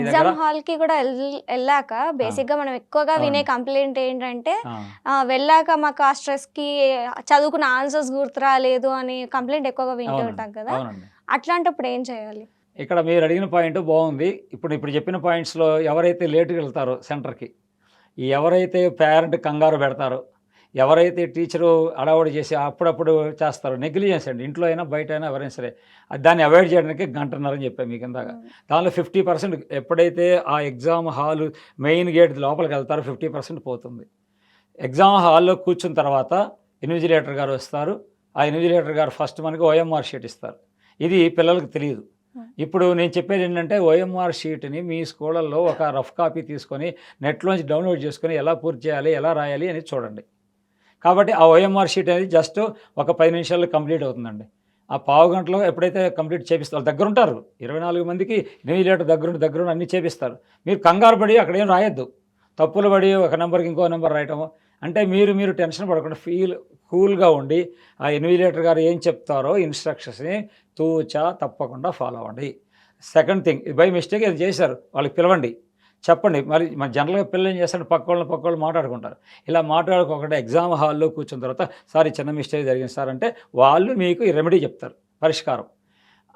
Exam hall కి కూడా వెళ్ళాక బేసిక్ గా మనం ఎక్కువగా వినే కంప్లైంట్ ఏంటంటే వెళ్ళాక మాకు ఆ స్ట్రెస్ కి చదువుకున్న ఆన్సర్స్ గుర్తురాలేదు అని కంప్లైంట్ ఎక్కువగా వింటూ ఉంటాం కదా, అట్లాంటప్పుడు ఏం చేయాలి? ఇక్కడ మీరు అడిగిన పాయింట్ బాగుంది. ఇప్పుడు చెప్పిన పాయింట్స్లో ఎవరైతే లేటుగా వెళ్తారో సెంటర్కి, ఎవరైతే పేరెంట్ కంగారు పెడతారో, ఎవరైతే టీచరు అడవాడు చేసి అప్పుడప్పుడు చేస్తారో, నెగ్లిజెన్స్ అండి, ఇంట్లో అయినా బయట అయినా ఎవరైనా సరే, దాన్ని అవాయిడ్ చేయడానికి గంటన్నరని చెప్పాను మీకు ఇందాక. దానిలో 50% ఎప్పుడైతే ఆ ఎగ్జామ్ హాలు మెయిన్ గేట్ లోపలికి వెళ్తారో 50% పోతుంది. ఎగ్జామ్ హాల్లో కూర్చున్న తర్వాత ఇన్విజిలేటర్ గారు వస్తారు. ఆ ఇన్విజిలేటర్ గారు ఫస్ట్ మనకి ఓఎంఆర్ షీట్ ఇస్తారు. ఇది పిల్లలకు తెలియదు. ఇప్పుడు నేను చెప్పేది ఏంటంటే, ఓఎంఆర్ షీట్ని మీ స్కూళ్ళల్లో ఒక రఫ్ కాపీ తీసుకొని నెట్లోంచి డౌన్లోడ్ చేసుకొని ఎలా పూర్తి చేయాలి, ఎలా రాయాలి అని చూడండి. కాబట్టి ఆ ఓఎంఆర్ షీట్ అనేది జస్ట్ ఒక 10 నిమిషాల్లో కంప్లీట్ అవుతుందండి. ఆ పావు గంటలో ఎప్పుడైతే కంప్లీట్ చేపిస్తారు, దగ్గర ఉంటారు 24 మందికి ఇన్విజిలేటర్ దగ్గరుండి అన్నీ చేపిస్తారు. మీరు కంగారు పడి అక్కడ ఏం రాయొద్దు, తప్పులు పడి ఒక నెంబర్కి ఇంకో నెంబర్ రాయటము అంటే మీరు టెన్షన్ పడకుండా కూల్గా ఉండి ఆ ఇన్విజిలేటర్ గారు ఏం చెప్తారో ఇన్స్ట్రక్షన్స్ని తూచా తప్పకుండా ఫాలో అవ్వండి. సెకండ్ థింగ్, బై మిస్టేక్ ఏది చేశారు వాళ్ళకి పిలవండి, చెప్పండి. మరి మన జనరల్గా పిల్లలు ఏం చేస్తారు, పక్క వాళ్ళు మాట్లాడుకుంటారు. ఇలా మాట్లాడుకోకుండా ఎగ్జామ్ హాల్లో కూర్చున్న తర్వాత సార్ ఈ చిన్న మిస్టేక్ జరిగింది సార్ అంటే వాళ్ళు మీకు ఈ రెమెడీ చెప్తారు, పరిష్కారం.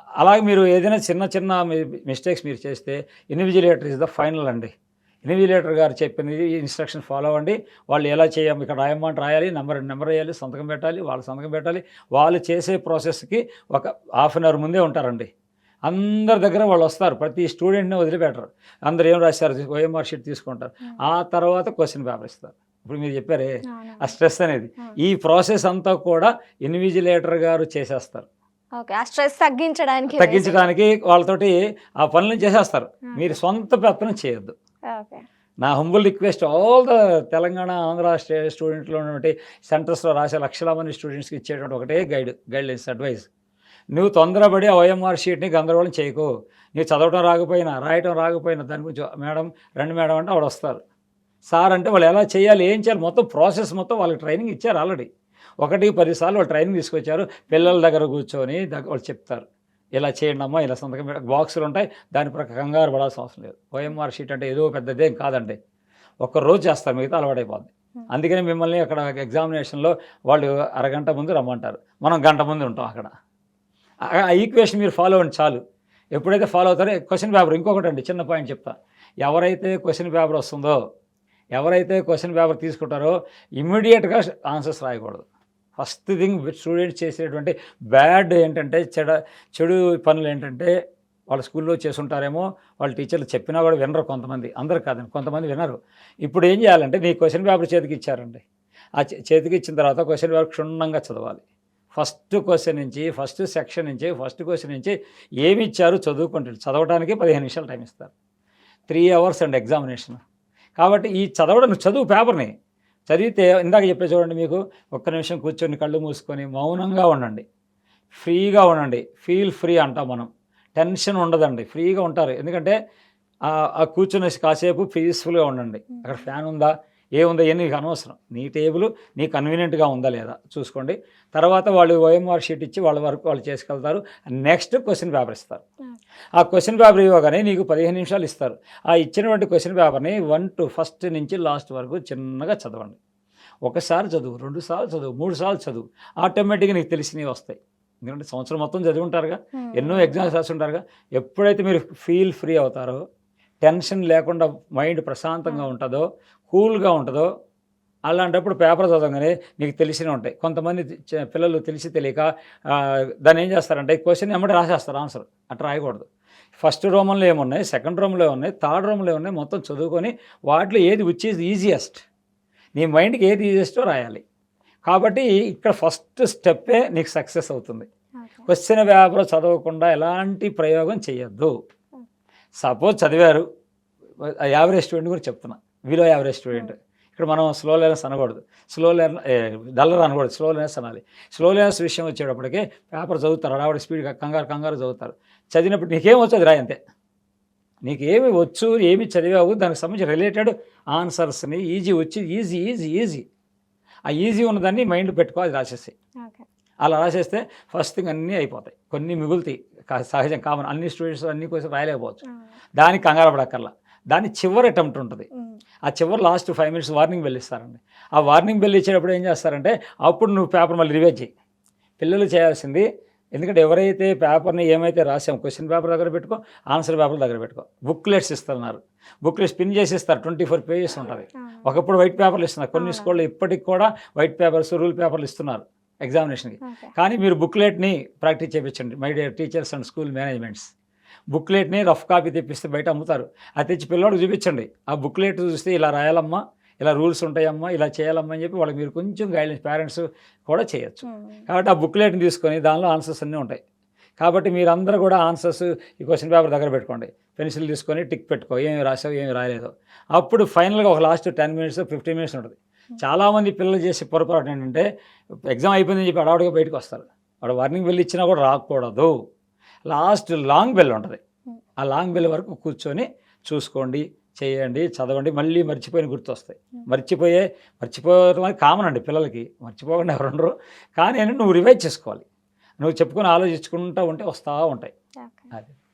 అలాగే మీరు ఏదైనా చిన్న మిస్టేక్స్ మీరు చేస్తే ఇన్విజిలేటర్ ఇస్ ద ఫైనల్ అండి. ఇన్విజిలేటర్ గారు చెప్పినది ఇన్స్ట్రక్షన్ ఫాలో అవ్వండి. వాళ్ళు ఎలా చేయాలి, ఇక్కడ రాయమంటే రాయాలి, నెంబర్ వేయాలి, సంతకం పెట్టాలి, వాళ్ళ సంతకం పెట్టాలి. వాళ్ళు చేసే ప్రాసెస్కి ఒక హాఫ్ అన్ అవర్ ముందే ఉంటారండి. అందరి దగ్గర వాళ్ళు వస్తారు, ప్రతి స్టూడెంట్ని వదిలిపెట్టరు. అందరు ఏం రాశారు ఓఎంఆర్ షీట్ తీసుకుంటారు. ఆ తర్వాత క్వశ్చన్ పేపర్ ఇస్తారు. ఇప్పుడు మీరు చెప్పారే ఆ స్ట్రెస్ అనేది, ఈ ప్రాసెస్ అంతా కూడా ఇన్విజిలేటర్ గారు చేసేస్తారు. స్ట్రెస్ తగ్గించడానికి వాళ్ళతోటి ఆ పనులను చేసేస్తారు. మీరు సొంత పెత్తనం చేయొద్దు. నా humble request all the Telangana Andhra స్టూడెంట్లో ఉన్నటువంటి సెంటర్స్లో రాసే లక్షల మంది స్టూడెంట్స్కి ఇచ్చేటువంటి ఒకటే గైడ్లైన్స్ అడ్వైస్, నువ్వు తొందరపడి ఆ ఓఎంఆర్ షీట్ని గందరగోళం చేయకు. నీకు చదవటం రాకపోయినా రాయటం రాకపోయినా దాని గురించి రండి మేడం అంటే వాడు వస్తారు. సార్ అంటే వాళ్ళు ఎలా చేయాలి, ఏం చేయాలి, మొత్తం ప్రాసెస్ మొత్తం వాళ్ళకి ట్రైనింగ్ ఇచ్చారు ఆల్రెడీ. 1-10 సార్లు వాళ్ళు ట్రైనింగ్ తీసుకొచ్చారు. పిల్లల దగ్గర కూర్చొని వాళ్ళు చెప్తారు, ఇలా చేయండి అమ్మా, ఇలా సంతకం బాక్సులు ఉంటాయి, దాని ప్రకారం కంగారు పడాల్సిన అవసరం లేదు. ఓఎంఆర్ షీట్ అంటే ఏదో పెద్దదేం కాదండి, ఒక్కరోజు చేస్తారు, మిగతా అలవాటైపోద్ది. అందుకని మిమ్మల్ని అక్కడ ఎగ్జామినేషన్లో వాళ్ళు అరగంట ముందు రమ్మంటారు, మనం గంట ముందు ఉంటాం అక్కడ. ఆ ఈక్వేషన్ మీరు ఫాలో అవ్వండి చాలు. ఎప్పుడైతే ఫాలో అవుతారో క్వశ్చన్ పేపర్, ఇంకొకటి అండి చిన్న పాయింట్ చెప్తా, ఎవరైతే క్వశ్చన్ పేపర్ వస్తుందో, ఎవరైతే క్వశ్చన్ పేపర్ తీసుకుంటారో ఇమ్మీడియట్గా ఆన్సర్స్ రాయకూడదు. ఫస్ట్ థింగ్ స్టూడెంట్స్ చేసేటువంటి బ్యాడ్ ఏంటంటే, చెడు పనులు ఏంటంటే, వాళ్ళ స్కూల్లో చేసుంటారేమో, వాళ్ళ టీచర్లు చెప్పినా కూడా వినరు కొంతమంది, అందరు కాదండి కొంతమంది వినరు. ఇప్పుడు ఏం చేయాలంటే, మీ క్వశ్చన్ పేపర్ చేతికి ఇచ్చారండి, ఆ చేతికి ఇచ్చిన తర్వాత క్వశ్చన్ పేపర్ క్షుణ్ణంగా చదవాలి. ఫస్ట్ క్వశ్చన్ నుంచి, ఫస్ట్ సెక్షన్ నుంచి, ఫస్ట్ క్వశ్చన్ నుంచి ఏమి ఇచ్చారు చదువుకుంటారు. చదవడానికి 15 నిమిషాలు టైం ఇస్తారు. 3 అవర్స్ అండి ఎగ్జామినేషన్. కాబట్టి ఈ చదువు పేపర్ని చదివితే, ఇందాక చెప్పే చూడండి, మీకు ఒక్క నిమిషం కూర్చొని కళ్ళు మూసుకొని మౌనంగా ఉండండి, ఫ్రీగా ఉండండి. ఫీల్ ఫ్రీ అంటాం మనం, టెన్షన్ ఉండదండి, ఫ్రీగా ఉంటారు. ఎందుకంటే ఆ కూర్చుని కాసేపు పీస్ఫుల్గా ఉండండి. అక్కడ ఫ్యాన్ ఉందా, ఏముందా ఇవన్నీ నీకు అనవసరం. నీ టేబుల్ నీకు కన్వీనియంట్గా ఉందా లేదా చూసుకోండి. తర్వాత వాళ్ళు ఓఎంఆర్ షీట్ ఇచ్చి వాళ్ళ వరకు వాళ్ళు చేసుకెళ్తారు. నెక్స్ట్ క్వశ్చన్ పేపర్ ఇస్తారు. ఆ క్వశ్చన్ పేపర్ ఇవ్వగానే నీకు 15 నిమిషాలు ఇస్తారు. ఆ ఇచ్చినటువంటి క్వశ్చన్ పేపర్ని 1 to ఫస్ట్ నుంచి లాస్ట్ వరకు చిన్నగా చదవండి. ఒకసారి చదువు, 2 సార్లు చదువు, 3 సార్లు చదువు, ఆటోమేటిక్గా నీకు తెలిసినవి వస్తాయి. ఎందుకంటే సంవత్సరం మొత్తం చదివి ఉంటారుగా, ఎన్నో ఎగ్జామ్స్ రాసి ఉంటారుగా. ఎప్పుడైతే మీరు ఫీల్ ఫ్రీ అవుతారో, టెన్షన్ లేకుండా మైండ్ ప్రశాంతంగా ఉంటుందో, కూల్గా ఉంటుందో, అలాంటప్పుడు పేపర్ చదవగానే నీకు తెలిసినవి ఉంటాయి. కొంతమంది పిల్లలు తెలిసి తెలియక దాన్ని ఏం చేస్తారంటే క్వశ్చన్ ఎమ్మటి రాసేస్తారు ఆన్సర్. అట్లా రాయకూడదు. ఫస్ట్ రోమంలో ఏమున్నాయి, సెకండ్ రోమ్లో ఏమున్నాయి, థర్డ్ రోమ్లో ఏమున్నాయి, మొత్తం చదువుకొని వాటిలో ఏది విచ్ ఈజ్ ఈజియెస్ట్, నీ మైండ్కి ఏది ఈజియెస్టో రాయాలి. కాబట్టి ఇక్కడ ఫస్ట్ స్టెప్పే నీకు సక్సెస్ అవుతుంది. క్వశ్చన్ పేపర్ చదవకుండా ఎలాంటి ప్రయోగం చేయొద్దు. సపోజ్ చదివారు, యావరేజ్ స్టూడెంట్ గురించి చెప్తున్నా, బిలో యావరేజ్ స్టూడెంట్. ఇక్కడ మనం స్లో లెర్నర్స్ అనకూడదు, డల్లర్ అనకూడదు, స్లో లెర్నర్స్ అనాలి. స్లో లెర్నర్స్ విషయం వచ్చేటప్పటికి పేపర్ చదువుతారు, అడావిడ స్పీడ్గా కంగారు చదువుతారు. చదివినప్పుడు నీకేం వచ్చు అది రాయి అంతే. నీకేమి వచ్చు, ఏమి చదివావు, దానికి సంబంధించి రిలేటెడ్ ఆన్సర్స్ని ఈజీ ఆ ఈజీ ఉన్నదాన్ని మైండ్ పెట్టుకో, అది రాసేసి. అలా రాసేస్తే ఫస్ట్ థింగ్ అన్నీ అయిపోతాయి. కొన్ని మిగులుతాయి, సహజం కామన్, అన్ని స్టూడెంట్స్ అన్ని కోసం రాయలేకపోవచ్చు. దానికి కంగారు పడక్కర్లా. దాని చివరి అటెంప్ట్ ఉంటుంది. ఆ చివరి లాస్ట్ 5 minutes వార్నింగ్ బెల్ ఇస్తారండి. ఆ వార్నింగ్ బెల్ ఇచ్చేటప్పుడు ఏం చేస్తారంటే అప్పుడు నువ్వు పేపర్ మళ్ళీ రివైజ్ చేయి. పిల్లలు చేయాల్సింది, ఎందుకంటే ఎవరైతే పేపర్ని ఏమైతే రాసామో క్వశ్చన్ పేపర్ దగ్గర పెట్టుకో, ఆన్సర్ పేపర్ దగ్గర పెట్టుకో. బుక్లెట్స్ ఇస్తున్నారు, బుక్లెట్స్ పిన్ చేసి ఇస్తారు, 24 pages ఉంటుంది. ఒకప్పుడు వైట్ పేపర్లు ఇస్తున్నారు, కొన్ని స్కూల్లో ఇప్పటికి కూడా వైట్ పేపర్స్ రూల్ పేపర్లు ఇస్తున్నారు ఎగ్జామినేషన్కి. కానీ మీరు బుక్లెట్ని ప్రాక్టీస్ చేయించండి my dear teachers and school managements. బుక్లెట్ని రఫ్ కాపీ తెప్పిస్తే బయట అమ్ముతారు, అది తెచ్చి పిల్లవాడికి చూపించండి. ఆ బుక్లెట్ చూస్తే ఇలా రాయాలమ్మా, ఇలా రూల్స్ ఉంటాయమ్మా, ఇలా చేయాలమ్మా అని చెప్పి వాళ్ళకి మీరు కొంచెం గైడెన్స్ పేరెంట్స్ కూడా చేయొచ్చు. కాబట్టి ఆ బుక్లెట్ని తీసుకొని దానిలో ఆన్సర్స్ అన్నీ ఉంటాయి. కాబట్టి మీరందరూ కూడా ఆన్సర్స్ ఈ క్వశ్చన్ పేపర్ దగ్గర పెట్టుకోండి, పెన్సిల్ తీసుకొని టిక్ పెట్టుకో, ఏమి రాసావు ఏమి రాయలేదో. అప్పుడు ఫైనల్గా ఒక లాస్ట్ 10 minutes 15 minutes ఉంటుంది. చాలామంది పిల్లలు చేసే పొరపాటు ఏంటంటే ఎగ్జామ్ అయిపోయిందని చెప్పి అడవాడిగా బయటకు వస్తారు. వాడు వార్నింగ్ బెల్ ఇచ్చినా కూడా రాకూడదు. లాస్ట్ లాంగ్ బెల్ ఉంటుంది, ఆ లాంగ్ బెల్ వరకు కూర్చొని చూసుకోండి, చేయండి, చదవండి. మళ్ళీ మర్చిపోయిన గుర్తొస్తాయి. మర్చిపోవడం అనేది కామన్ అండి పిల్లలకి, మర్చిపోకుండా ఎవరు ఉండరు. కానీ నువ్వు రివైజ్ చేసుకోవాలి, నువ్వు చెప్పుకొని ఆలోచించుకుంటూ ఉంటే వస్తూ ఉంటాయి. అది